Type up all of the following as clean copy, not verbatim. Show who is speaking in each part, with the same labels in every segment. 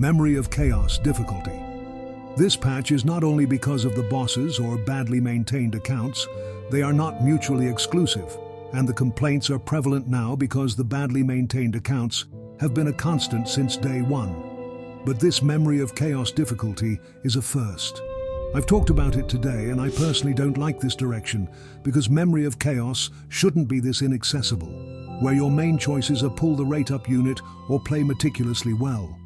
Speaker 1: Memory of Chaos difficulty. This patch is not only because of the bosses or badly maintained accounts, they are not mutually exclusive, and the complaints are prevalent now because the badly maintained accounts have been a constant since day one. But this Memory of Chaos difficulty is a first. I've talked about it today, and I personally don't like this direction because Memory of Chaos shouldn't be this inaccessible, where your main choices are pull the rate up unit or play meticulously well.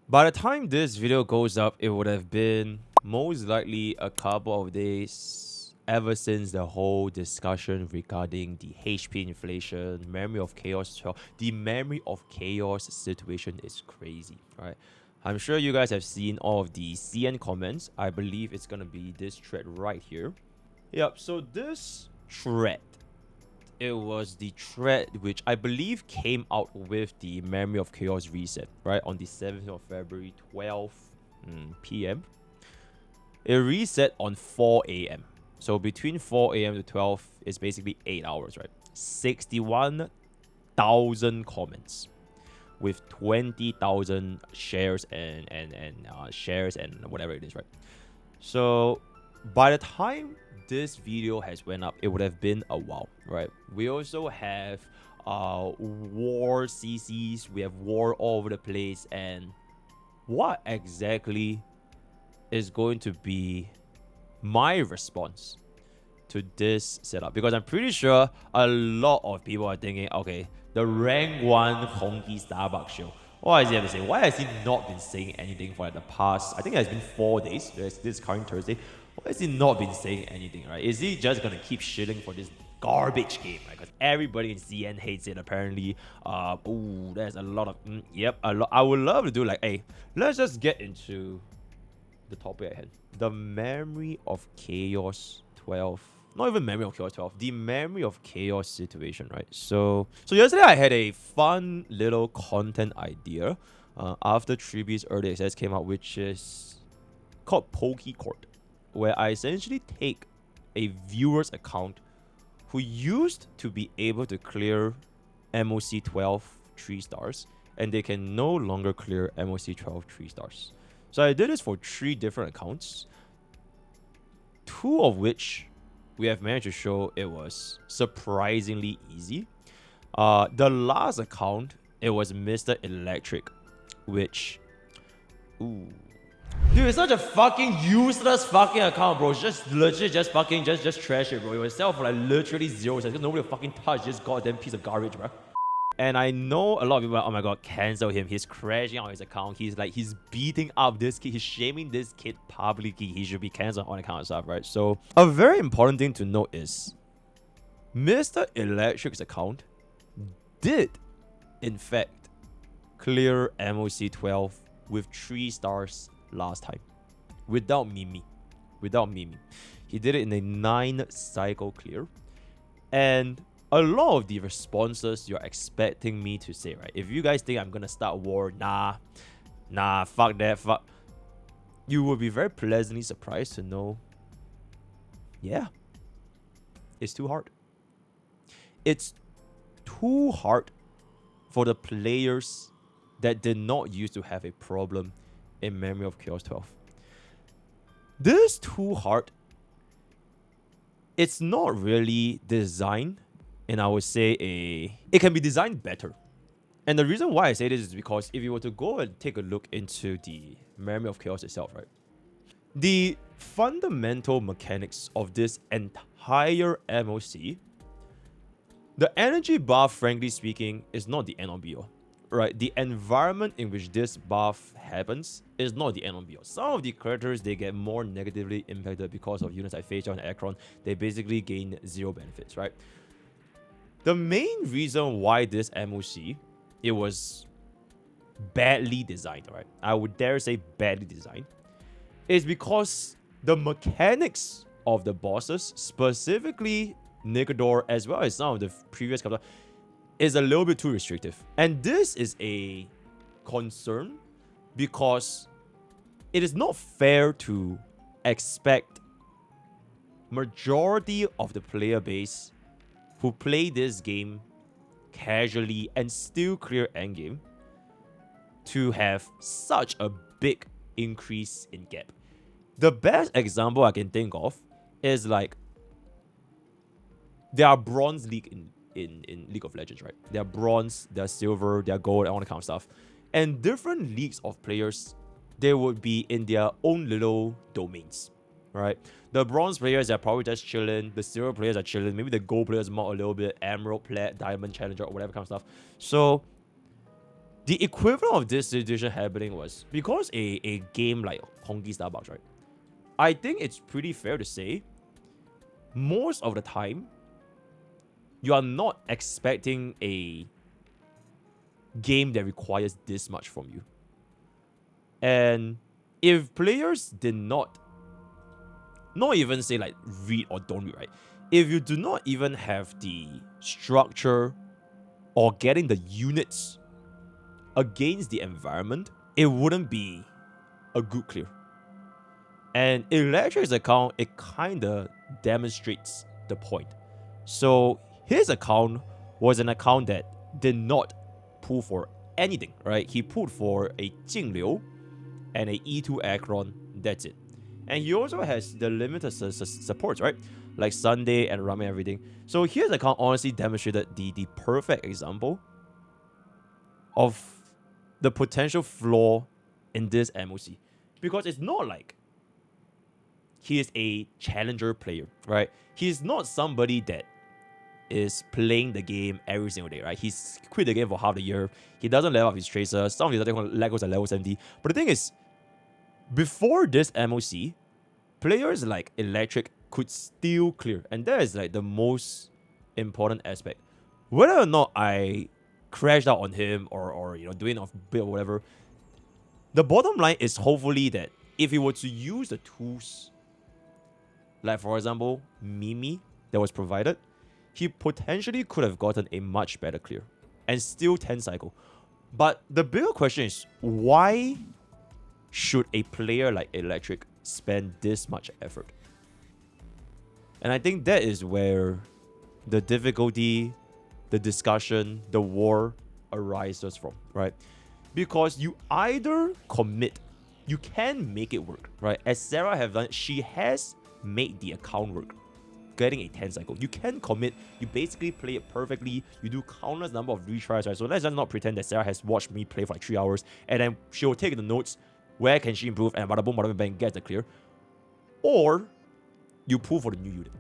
Speaker 2: By the time this video goes up, it would have been most likely a couple of days ever since the whole discussion regarding the HP inflation, Memory of Chaos 12. The Memory of Chaos situation is crazy, right? I'm sure you guys have seen all of the CN comments. I believe it's going to be this thread right here. Yep, so this thread, it was the thread which I believe came out with the Memory of Chaos reset, right? On the 7th of February, 12 p.m. It reset on 4 a.m. So between 4 a.m. to 12 is basically 8 hours, right? 61,000 comments with 20,000 shares and shares and whatever it is, right? So by the time this video has went up, it would have been a while, right? We also have war CCs, we have war all over the place, and what exactly is going to be my response to this setup? Because I'm pretty sure a lot of people are thinking, okay, the rank 1 Honkai Starbucks show, what does he have to say? Why has he not been saying anything for like the past, I think it has been 4 days, this current Thursday. Why has he not been saying anything, right? Is he just gonna keep shitting for this garbage game, right? Because everybody in CN hates it apparently. Ooh, there's a lot of yep, a lot. I would love to do like, hey, let's just get into the topic at hand. The Memory of Chaos 12. Not even Memory of Chaos 12. The Memory of Chaos situation, right? So yesterday I had a fun little content idea after 3B's early access came out, which is called Poke Court, where I essentially take a viewer's account who used to be able to clear MOC 12 3 stars, and they can no longer clear MOC 12 3 stars. So I did this for 3 different accounts, 2 of which we have managed to show it was surprisingly easy. The last account, it was Mr. Electric, which, ooh, dude, it's such a fucking useless fucking account, bro. It's just legit, just fucking, just trash it, bro. It was sell for like literally 0 cents because nobody will fucking touch this goddamn piece of garbage, bro. And I know a lot of people are like, oh my god, cancel him. He's crashing out his account. He's beating up this kid. He's shaming this kid publicly. He should be canceled on account and stuff, right? So a very important thing to note is Mr. Electric's account did, in fact, clear MOC 12 with 3 stars last time. Without Mimi. He did it in a 9 cycle clear. And a lot of the responses you're expecting me to say, right? If you guys think I'm gonna start war, nah, fuck that, fuck. You will be very pleasantly surprised to know, yeah, it's too hard. It's too hard for the players that did not used to have a problem in Memory of Chaos 12. This too hard, it's not really designed. And I would say it can be designed better. And the reason why I say this is because if you were to go and take a look into the Memory of Chaos itself, right? The fundamental mechanics of this entire MOC, the energy buff, frankly speaking, is not the end all be all, right? The environment in which this buff happens is not the end all be all. Some of the characters, they get more negatively impacted because of units like Facial and Akron. They basically gain 0 benefits, right? The main reason why this MOC, it was badly designed, right? I would dare say badly designed, is because the mechanics of the bosses, specifically Nigador as well as some of the previous characters, is a little bit too restrictive. And this is a concern because it is not fair to expect majority of the player base who play this game casually and still clear endgame to have such a big increase in gap. The best example I can think of is like there are bronze league in League of Legends, right? There are bronze, there are silver, there are gold, and all that kind of stuff. And different leagues of players, they would be in their own little domains, right? The bronze players are probably just chilling, the silver players are chilling, maybe the gold players mod a little bit, emerald, plat, diamond, challenger, or whatever kind of stuff. So the equivalent of this situation happening was because a game like Honkai Starbucks, right? I think it's pretty fair to say most of the time you are not expecting a game that requires this much from you. And if players did not even say like read or don't read, right? If you do not even have the structure or getting the units against the environment, it wouldn't be a good clear. And Electric's account, it kind of demonstrates the point. So his account was an account that did not pull for anything, right? He pulled for a Jingliu and a E2 Akron, that's it. And he also has the limited supports, right? Like Sunday and Ramen and everything. So his account honestly demonstrated the perfect example of the potential flaw in this MOC. Because it's not like he is a challenger player, right? He's not somebody that is playing the game every single day, right? He's quit the game for half the year. He doesn't level up his tracer. Some of his other Legos are level 70. But the thing is, before this MOC, players like Electric could still clear. And that is like the most important aspect. Whether or not I crashed out on him or doing off bit or whatever, the bottom line is hopefully that if he were to use the tools, like for example, Mimi that was provided, he potentially could have gotten a much better clear and still 10 cycle. But the bigger question is, why should a player like Electric spend this much effort? And I think that is where the difficulty, the discussion, the war arises from, right? Because you either commit, you can make it work, right? As Sarah have done, she has made the account work, getting a 10 cycle. You can commit, you basically play it perfectly, you do countless number of retries, right? So let's just not pretend that Sarah has watched me play for like 3 hours and then she'll take the notes, where can she improve, and bada boom, bada bang, get the clear. Or you pull for the new unit.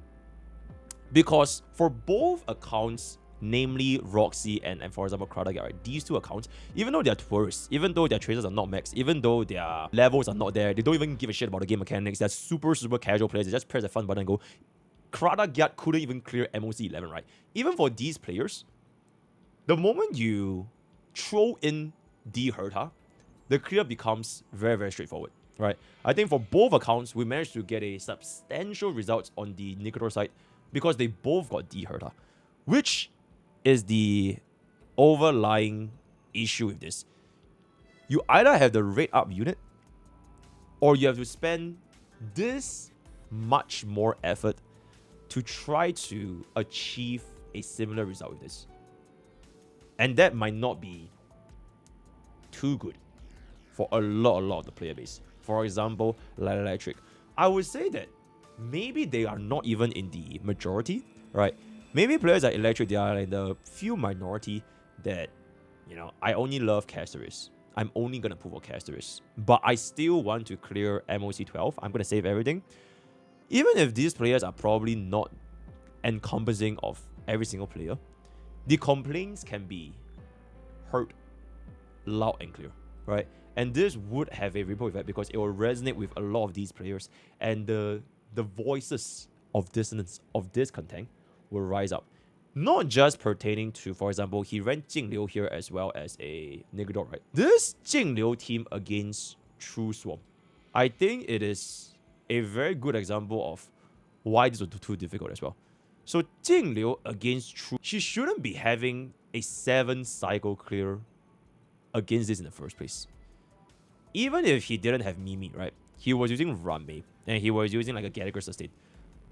Speaker 2: Because for both accounts, namely Roxy and for example Kradagat, right? These two accounts, even though they're tourists, even though their tracers are not maxed, even though their levels are not there, they don't even give a shit about the game mechanics, they're super casual players, they just press the fun button and go. Kradagat couldn't even clear MOC 11, right? Even for these players, the moment you throw in the Herta, the clear becomes very, very straightforward, right? I think for both accounts, we managed to get a substantial result on the Nicator side because they both got the Herta, which is the overlying issue with this. You either have the rate up unit or you have to spend this much more effort to try to achieve a similar result with this. And that might not be too good for a lot of the player base. For example, like Electric. I would say that maybe they are not even in the majority, right? Maybe players like Electric, they are in the few minority that, I only love Casteris. I'm only going to pull for Casteris. But I still want to clear MOC 12. I'm going to save everything. Even if these players are probably not encompassing of every single player, the complaints can be heard loud and clear, right? And this would have a ripple effect because it will resonate with a lot of these players, and the voices of dissonance, of discontent, will rise up. Not just pertaining to, for example, he ran Jingliu here as well as a Nigador, right? This Jingliu team against True Swarm, I think it is a very good example of why this was too difficult as well. So Jingliu against True, she shouldn't be having a 7 cycle clear against this in the first place. Even if he didn't have Mimi, right? He was using Ranmei and he was using like a Gallagher sustain.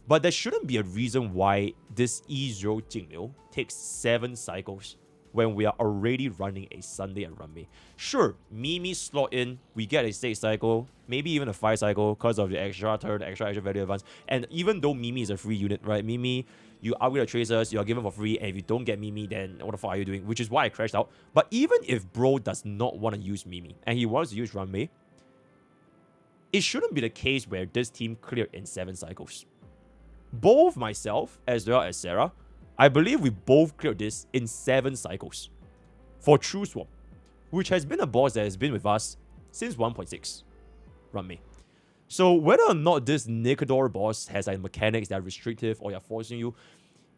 Speaker 2: But there shouldn't be a reason why this E0 Jingliu takes 7 cycles when we are already running a Sunday and Runway. Sure, Mimi slot in, we get a 6 cycle, maybe even a 5 cycle because of the extra turn, extra value advance. And even though Mimi is a free unit, right? Mimi, you upgrade the tracers, you are given for free, and if you don't get Mimi, then what the fuck are you doing? Which is why I crashed out. But even if bro does not want to use Mimi, and he wants to use Runway, it shouldn't be the case where this team cleared in 7 cycles. Both myself as well as Sarah, I believe we both cleared this in 7 cycles for True Swap, which has been a boss that has been with us since 1.6 Runway. So whether or not this Nikador boss has like mechanics that are restrictive or you're forcing you,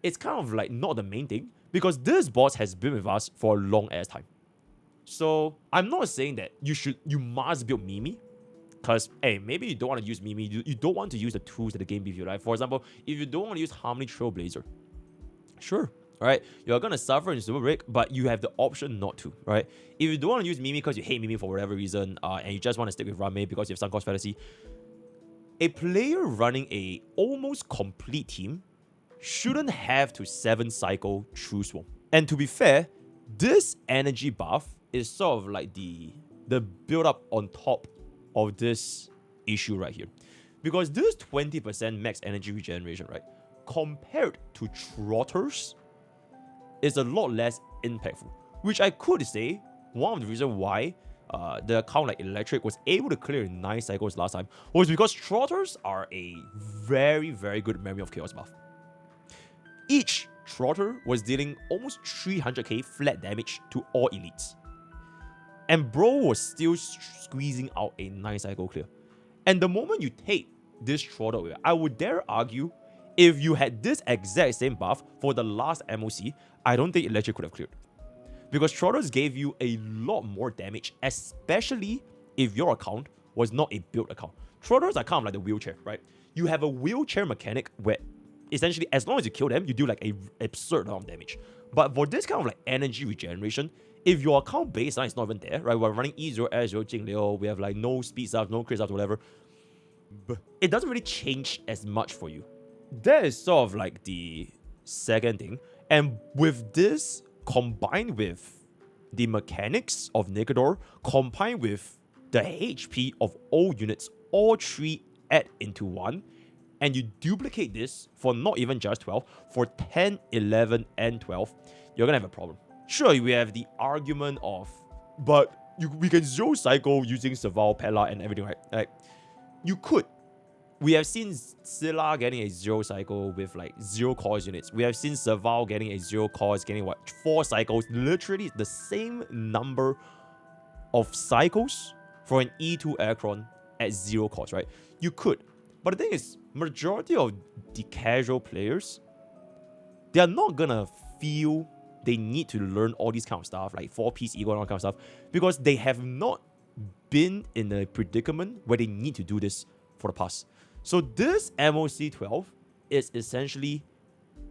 Speaker 2: it's kind of like not the main thing, because this boss has been with us for a long ass time. So I'm not saying that you must build Mimi, because hey, maybe you don't want to use Mimi, you don't want to use the tools that the game gives you, right? For example, if you don't want to use Harmony Trailblazer, sure, right? You're gonna suffer in Super Break, but you have the option not to, right? If you don't want to use Mimi because you hate Mimi for whatever reason, and you just want to stick with Runway because you have Suncoast Fantasy, a player running a almost complete team shouldn't have to 7 cycle True Swap. And to be fair, this energy buff is sort of like the build up on top of this issue right here. Because this 20% max energy regeneration, right, compared to Trotters, is a lot less impactful. Which I could say, one of the reasons why the account like Electric was able to clear in 9 cycles last time was because Trotters are a very, very good Memory of Chaos buff. Each Trotter was dealing almost 300k flat damage to all elites. And bro was still squeezing out a 9 cycle clear. And the moment you take this Trotter away, I would dare argue, if you had this exact same buff for the last MOC, I don't think Electric could have cleared. Because Trotters gave you a lot more damage, especially if your account was not a build account. Trotters are kind of like the wheelchair, right? You have a wheelchair mechanic where essentially, as long as you kill them, you do like an absurd amount of damage. But for this kind of like energy regeneration, if your account baseline is not even there, right? We're running E0, S0, Jingliu, we have like no speed stuff, no crit stuff, whatever. But it doesn't really change as much for you. That is sort of like the second thing. And with this, combined with the mechanics of Nikador, combined with the HP of all units, all 3 add into 1, and you duplicate this for not even just 12, for 10, 11, and 12, you're gonna have a problem. Sure, we have the argument of, but we can zero cycle using Serval, Pella, and everything, right? Like, you could. We have seen Scylla getting a 0 cycle with like 0 cores units. We have seen Serval getting a 0 cores, getting what, 4 cycles, literally the same number of cycles for an E2 Aircron at 0 cores, right? You could. But the thing is, majority of the casual players, they are not gonna feel they need to learn all these kind of stuff, like 4-piece ego and all kind of stuff, because they have not been in a predicament where they need to do this for the past. So this MOC 12 is essentially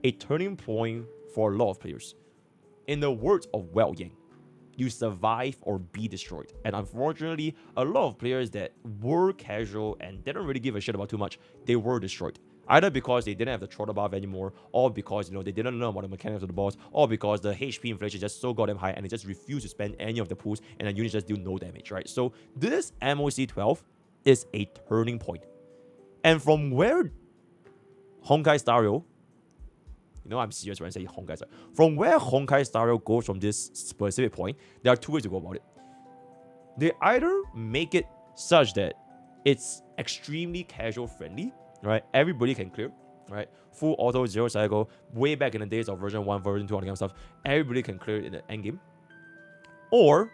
Speaker 2: a turning point for a lot of players. In the words of Well Yang, you survive or be destroyed. And unfortunately, a lot of players that were casual and didn't really give a shit about too much, they were destroyed. Either because they didn't have the Trotter buff anymore, or because, you know, they didn't learn about the mechanics of the boss, or because the HP inflation is just so goddamn high and they just refuse to spend any of the pools and the units just do no damage, right? So this MOC 12 is a turning point. And from where honkaistarrail, you know, I'm serious when I say honkaistarrail. From where honkaistarrail goes from this specific point, there are 2 ways to go about it. They either make it such that it's extremely casual friendly, right? Everybody can clear, right? Full auto 0 cycle, way back in the days of version 1, version 2, all that kind of stuff. Everybody can clear it in the endgame. Or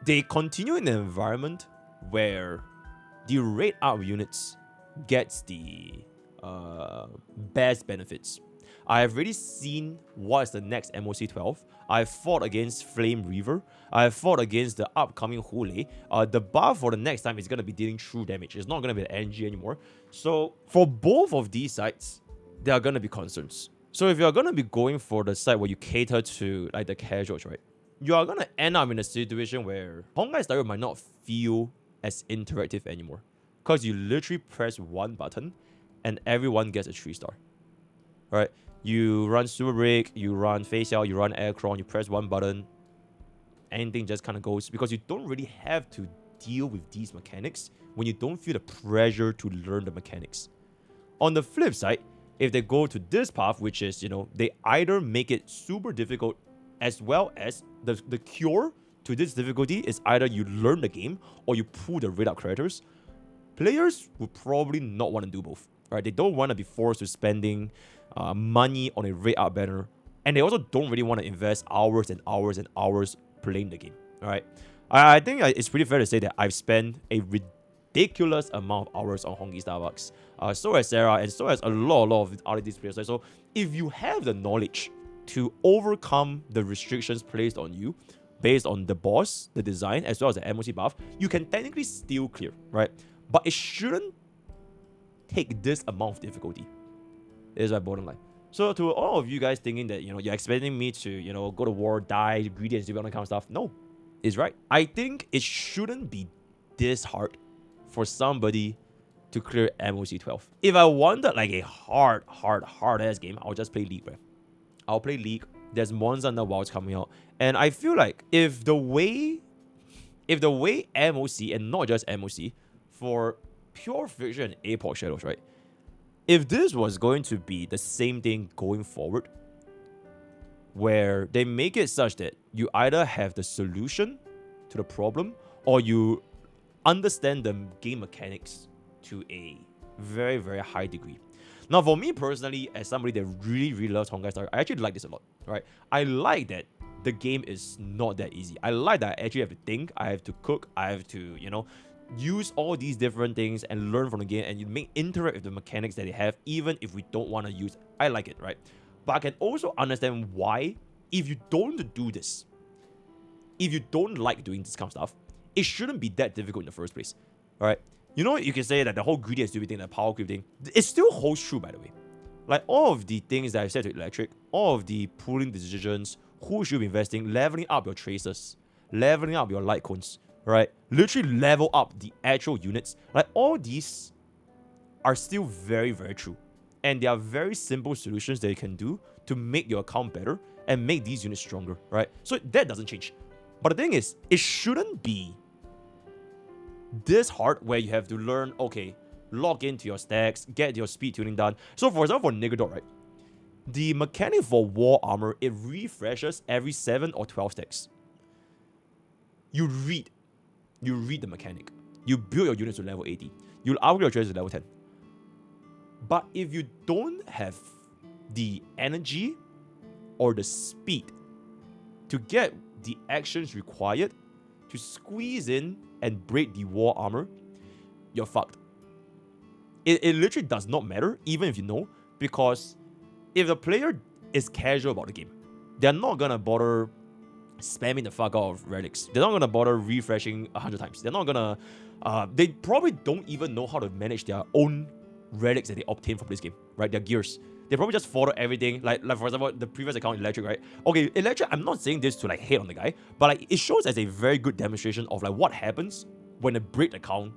Speaker 2: they continue in an environment where the rate up units gets the best benefits. I have already seen what is the next MOC 12. I've fought against Flame Reaver. I've fought against the upcoming Hule. The buff for the next time is going to be dealing true damage. It's not going to be the NG anymore. So for both of these sides, there are going to be concerns. So if you're going to be going for the side where you cater to like the casuals, right, you are going to end up in a situation where honkaistarrail might not feel as interactive anymore. Because you literally press one button and everyone gets a 3-star. Right? You run Super Break, you run Face Out, you run Air Crawl, you press one button, anything just kind of goes, because you don't really have to deal with these mechanics when you don't feel the pressure to learn the mechanics. On the flip side, if they go to this path, which is, you know, they either make it super difficult, as well as the cure to this difficulty is either you learn the game or you pull the red up characters, players would probably not want to do both, right? They don't want to be forced to spending money on a red up banner, and they also don't really want to invest hours and hours and hours playing the game, all right? I think it's pretty fair to say that I've spent a ridiculous amount of hours on Honkai Starbucks. So has Sarah, and so has a lot of other these players. So if you have the knowledge to overcome the restrictions placed on you based on the boss, the design, as well as the MOC buff, you can technically still clear, right? But it shouldn't take this amount of difficulty. Is my bottom line. So to all of you guys thinking that, you know, you're expecting me to, you know, go to war, die, greedy, and all that kind of stuff, no, it's right. I think it shouldn't be this hard for somebody to clear MOC 12. If I wanted like a hard ass game, I'll just play League, bro. I'll play League. There's Monster Hunter Wilds coming out, and I feel like if the way MOC, and not just MOC, for Pure Fiction and APOC Shadows, right? If this was going to be the same thing going forward, where they make it such that you either have the solution to the problem or you understand the game mechanics to a very, very high degree. Now, for me personally, as somebody that really loves Honkai Star, I actually like this a lot, right? I like that the game is not that easy. I like that I actually have to think, I have to cook, I have to, you know, use all these different things and learn from the game, and you make interact with the mechanics that they have, even if we don't want to use. I like it, right? But I can also understand why, if you don't do this, if you don't like doing this kind of stuff, it shouldn't be that difficult in the first place, all right? You know, you can say that the whole greedy and stupid thing, the power creep thing, it still holds true, by the way. Like, all of the things that I've said to Electric, all of the pooling decisions, who should be investing, leveling up your tracers, leveling up your light cones, right? Literally level up the actual units. Like, all these are still very, very true. And there are very simple solutions that you can do to make your account better and make these units stronger, right? So that doesn't change. But the thing is, it shouldn't be this hard where you have to learn, okay, log into your stacks, get your speed tuning done. So for example, for Nigador, right? The mechanic for War Armor, it refreshes every 7 or 12 stacks. You read the mechanic. You build your units to level 80. You'll upgrade your traders to level 10. But if you don't have the energy or the speed to get the actions required to squeeze in and break the War Armor, you're fucked. It literally does not matter, even if you know, because if the player is casual about the game, they're not gonna bother spamming the fuck out of relics. They're not gonna bother refreshing 100 times. They're not gonna... they probably don't even know how to manage their own relics that they obtain from this game, right? Their gears. They probably just follow everything. Like for example, the previous account, Electric, right? Okay, Electric, I'm not saying this to like hate on the guy, but like it shows as a very good demonstration of like what happens when a break account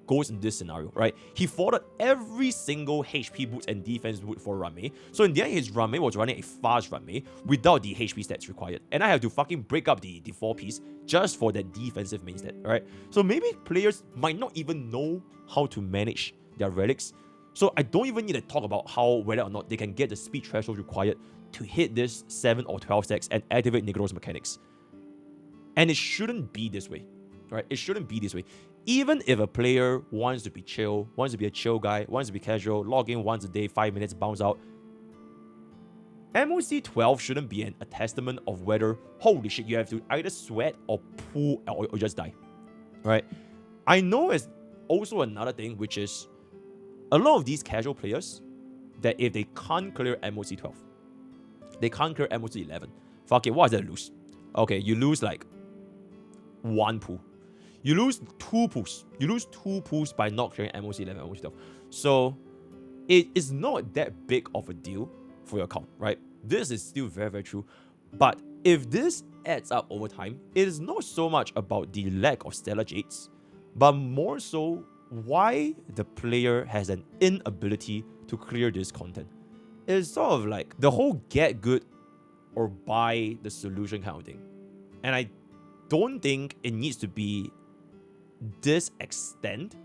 Speaker 2: goes in this scenario, right? He followed every single HP boost and defense boot for Rame. So in the end, his Rame was running a fast Rame without the HP stats required. And I have to fucking break up the 4-piece just for that defensive main stat, right? So maybe players might not even know how to manage their relics. So I don't even need to talk about how whether or not they can get the speed threshold required to hit this 7 or 12 stacks and activate Nigador's mechanics. And it shouldn't be this way, right? It shouldn't be this way. Even if a player wants to be chill, wants to be a chill guy, wants to be casual, log in once a day, 5 minutes, bounce out, MOC 12 shouldn't be a testament of whether, holy shit, you have to either sweat or pull or just die, right? I know it's also another thing, which is a lot of these casual players, that if they can't clear MOC 12, they can't clear MOC 11, fuck it, what is there to lose? Okay, you lose like 1 pull. You lose 2 pulls. You lose 2 pulls by not clearing MOC 11 and MOC 12. So it is not that big of a deal for your account, right? This is still very, very true. But if this adds up over time, it is not so much about the lack of Stellar Jades, but more so why the player has an inability to clear this content. is sort of like the whole get good or buy the solution kind of thing. And I don't think it needs to be this extent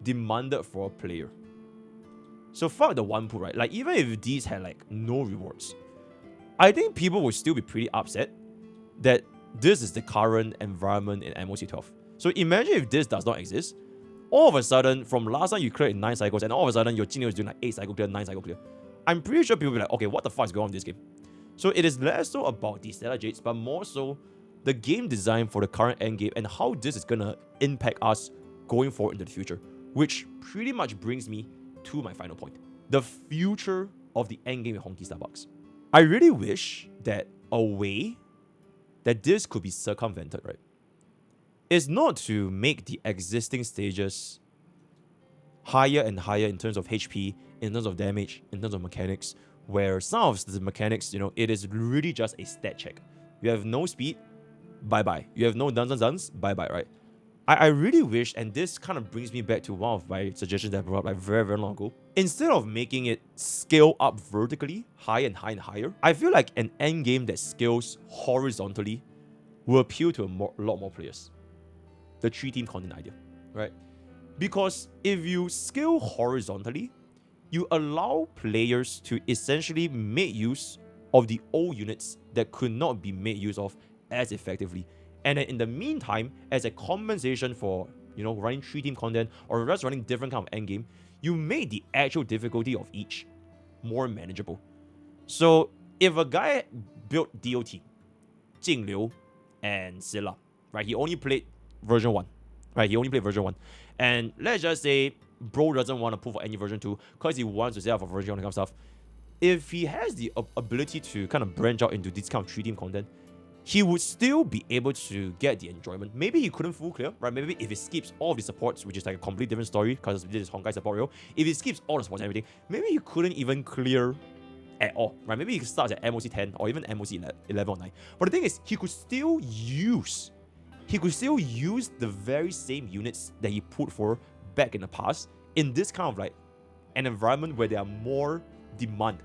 Speaker 2: demanded for a player. So fuck the one pool, right? Like, even if these had like no rewards, I think people would still be pretty upset that this is the current environment in MOC 12. So imagine if this does not exist. All of a sudden, from last time you cleared in 9 cycles, and all of a sudden your Jin is doing like 8 cycle clear, 9 cycle clear. I'm pretty sure people will be like, okay, what the fuck is going on in this game? So it is less so about the Stellar Jades, but more so the game design for the current endgame and how this is gonna impact us going forward into the future. Which pretty much brings me to my final point. The future of the endgame in Honkai Starbucks. I really wish that a way that this could be circumvented, right, is not to make the existing stages higher and higher in terms of HP, in terms of damage, in terms of mechanics, where some of the mechanics, it is really just a stat check. You have no speed, bye-bye. You have no duns, bye-bye, right? I really wish, and this kind of brings me back to one of my suggestions that I brought up like very, very long ago. Instead of making it scale up vertically, higher and higher and higher, I feel like an end game that scales horizontally will appeal to a lot more players. The 3-team content idea, right? Because if you scale horizontally, you allow players to essentially make use of the old units that could not be made use of as effectively. And then in the meantime, as a compensation for, running 3-team content or just running different kind of endgame, you make the actual difficulty of each more manageable. So if a guy built DOT, Jingliu, and Scylla, right? He only played version 1, right? He only played version 1. And let's just say bro doesn't want to pull for any version 2 because he wants to set up for version 1 and kind of stuff. If he has the ability to kind of branch out into this kind of 3-team content, he would still be able to get the enjoyment. Maybe he couldn't full clear, right? Maybe if he skips all of the supports, which is like a completely different story because this is Honkai support rail. If he skips all the supports and everything, maybe he couldn't even clear at all, right? Maybe he starts at MOC 10 or even MOC 11 or 9. But the thing is, he could still use the very same units that he put for back in the past in this kind of like an environment where there are more demand.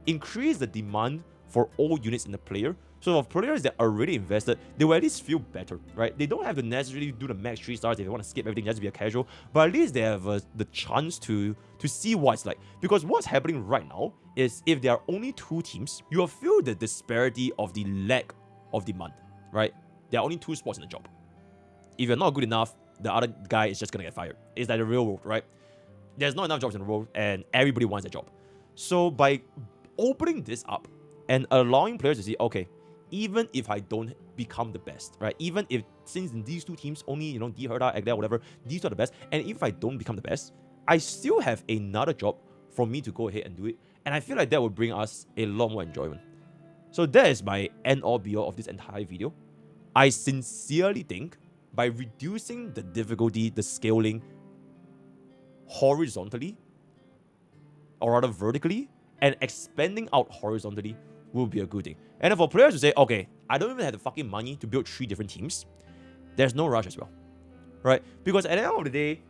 Speaker 2: Increase the demand for all units in the player. So for players that are already invested, they will at least feel better, right? They don't have to necessarily do the max 3 stars if they want to skip everything just to be a casual, but at least they have the chance to see what it's like. Because what's happening right now is if there are only 2 teams, you will feel the disparity of the lack of demand, right? There are only 2 spots in the job. If you're not good enough, the other guy is just gonna get fired. It's like the real world, right? There's not enough jobs in the world and everybody wants a job. So by opening this up and allowing players to see, okay, even if I don't become the best, right? Even if, since in these 2 teams, only, D Herda, Agda, whatever, these are the best, and if I don't become the best, I still have another job for me to go ahead and do it. And I feel like that would bring us a lot more enjoyment. So that is my end all be all of this entire video. I sincerely think by reducing the difficulty, the scaling horizontally, or rather vertically, and expanding out horizontally will be a good thing. And for players to say, okay, I don't even have the fucking money to build 3 different teams, there's no rush as well, right? Because at the end of the day,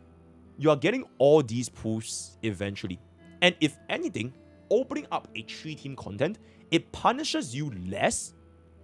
Speaker 2: you are getting all these pools eventually. And if anything, opening up a 3-team content, it punishes you less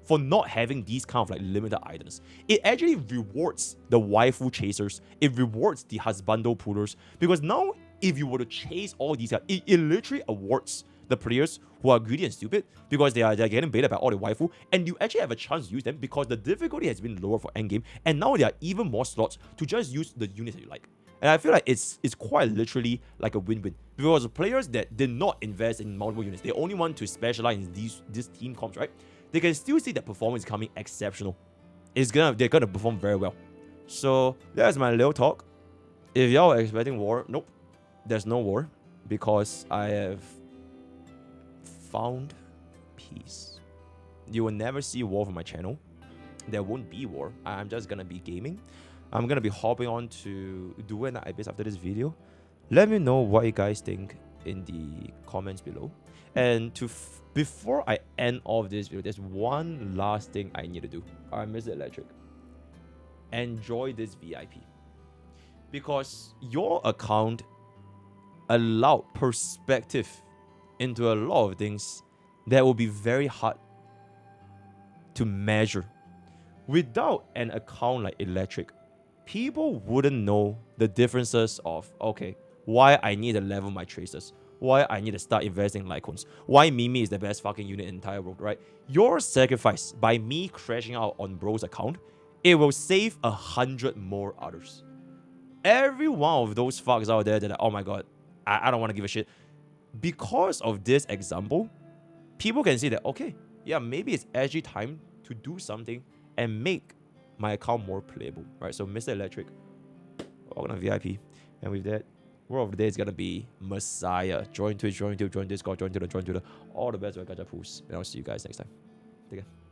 Speaker 2: for not having these kind of like limited items. It actually rewards the waifu chasers. It rewards the husbando pullers. Because now, if you were to chase all these guys, it literally awards the players who are greedy and stupid because they're getting baited by all the waifu, and you actually have a chance to use them because the difficulty has been lower for endgame, and now there are even more slots to just use the units that you like. And I feel like it's quite literally like a win-win. Because the players that did not invest in multiple units, they only want to specialize in these team comps, right? They can still see that performance is coming exceptional. They're gonna perform very well. So that's my little talk. If y'all are expecting war, nope, there's no war because I have found peace. You will never see war from my channel. There won't be war. I'm just gonna be gaming. I'm gonna be hopping on to do an Ibis after this video. Let me know what you guys think in the comments below. And before I end off this video, there's one last thing I need to do. Alright, Mr. Electric. Enjoy this VIP. Because your account allowed perspective into a lot of things that will be very hard to measure. Without an account like Electric, people wouldn't know the differences of, okay, why I need to level my tracers, why I need to start investing in Lycons, why Mimi is the best fucking unit in the entire world, right? Your sacrifice by me crashing out on bro's account, it will save 100 more others. Every one of those fucks out there that are, oh my god, I don't want to give a shit. Because of this example, people can see that, okay, yeah, maybe it's actually time to do something and make my account more playable, right? So Mr. Electric, welcome to VIP. And with that, word of the day is gonna be Messiah. Join Twitch, join YouTube, join Discord, join Twitter, all the best with Gacha pools. And I'll see you guys next time. Take care.